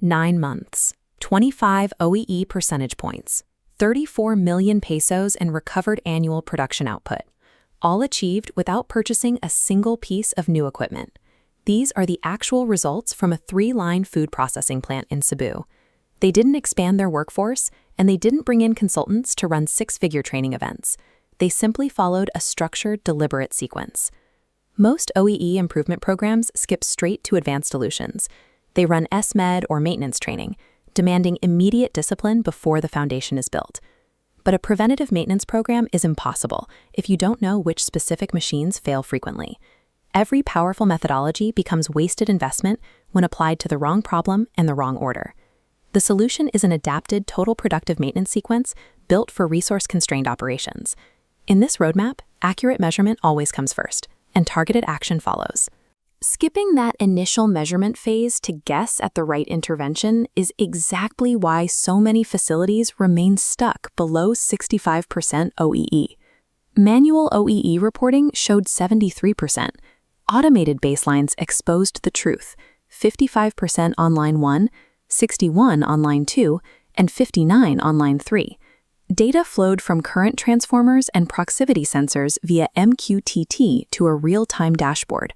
9 months, 25 OEE percentage points, 34 million pesos in recovered annual production output, all achieved without purchasing a single piece of new equipment. These are the actual results from a 3-line food processing plant in Cebu. They didn't expand their workforce, and they didn't bring in consultants to run 6-figure training events. They simply followed a structured, deliberate sequence. Most OEE improvement programs skip straight to advanced solutions. They run SMED or maintenance training, demanding immediate discipline before the foundation is built. But a preventative maintenance program is impossible if you don't know which specific machines fail frequently. Every powerful methodology becomes wasted investment when applied to the wrong problem and the wrong order. The solution is an adapted total productive maintenance sequence built for resource-constrained operations. In this roadmap, accurate measurement always comes first, and targeted action follows. Skipping that initial measurement phase to guess at the right intervention is exactly why so many facilities remain stuck below 65% OEE. Manual OEE reporting showed 73%. Automated baselines exposed the truth: 55% on line 1, 61 on line 2, and 59 on line 3. Data flowed from current transformers and proximity sensors via MQTT to a real-time dashboard.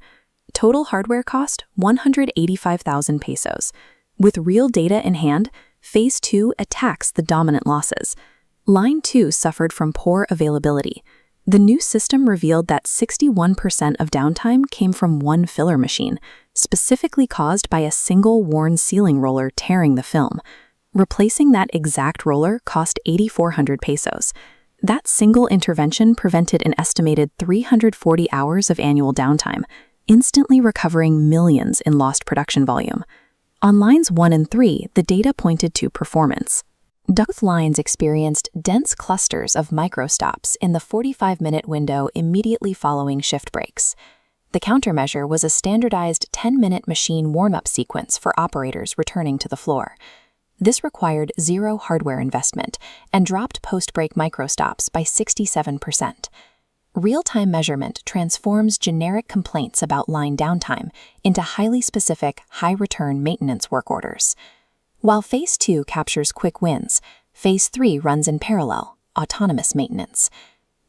Total hardware cost 185,000 pesos. With real data in hand, Phase 2 attacks the dominant losses. Line 2 suffered from poor availability. The new system revealed that 61% of downtime came from one filler machine, specifically caused by a single worn sealing roller tearing the film. Replacing that exact roller cost 8,400 pesos. That single intervention prevented an estimated 340 hours of annual downtime, instantly recovering millions in lost production volume. On lines 1 and 3, the data pointed to performance. Both lines experienced dense clusters of microstops in the 45-minute window immediately following shift breaks. The countermeasure was a standardized 10-minute machine warm-up sequence for operators returning to the floor. This required zero hardware investment and dropped post-break microstops by 67%. Real-time measurement transforms generic complaints about line downtime into highly specific, high-return maintenance work orders. While Phase 2 captures quick wins, Phase 3 runs in parallel, autonomous maintenance.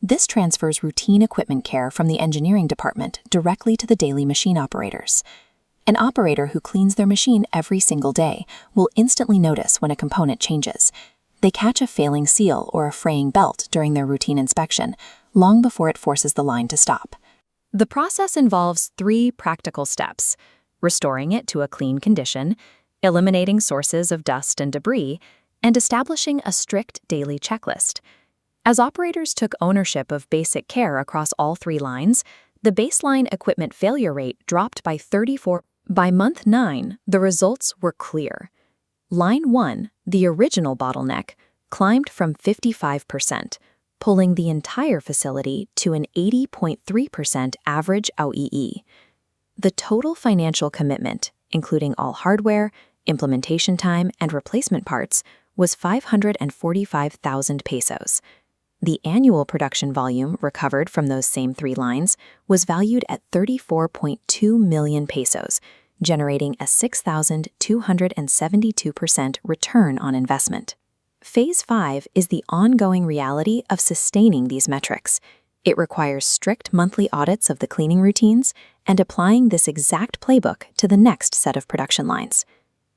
This transfers routine equipment care from the engineering department directly to the daily machine operators. An operator who cleans their machine every single day will instantly notice when a component changes. They catch a failing seal or a fraying belt during their routine inspection, long before it forces the line to stop. The process involves 3 practical steps: restoring it to a clean condition, eliminating sources of dust and debris, and establishing a strict daily checklist. As operators took ownership of basic care across all 3 lines, the baseline equipment failure rate dropped by 34%. By month 9, the results were clear. Line 1, the original bottleneck, climbed from 55%, pulling the entire facility to an 80.3% average OEE. The total financial commitment, including all hardware, implementation time, and replacement parts, was 545,000 pesos. The annual production volume recovered from those same 3 lines was valued at 34.2 million pesos, generating a 6,272% return on investment. Phase 5 is the ongoing reality of sustaining these metrics. It requires strict monthly audits of the cleaning routines and applying this exact playbook to the next set of production lines.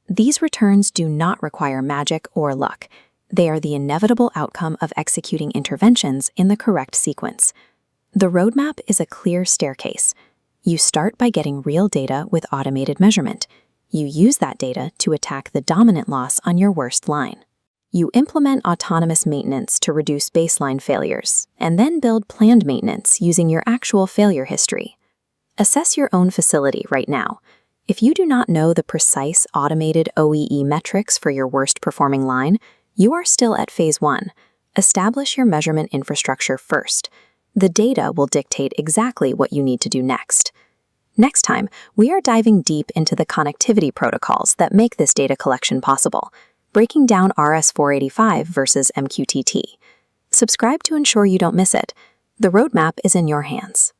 These returns do not require magic or luck. They are the inevitable outcome of executing interventions in the correct sequence. The roadmap is a clear staircase. You start by getting real data with automated measurement. You use that data to attack the dominant loss on your worst line. You implement autonomous maintenance to reduce baseline failures, and then build planned maintenance using your actual failure history. Assess your own facility right now. If you do not know the precise automated OEE metrics for your worst performing line, you are still at Phase 1. Establish your measurement infrastructure first. The data will dictate exactly what you need to do next. Next time, we are diving deep into the connectivity protocols that make this data collection possible, breaking down RS-485 versus MQTT. Subscribe to ensure you don't miss it. The roadmap is in your hands.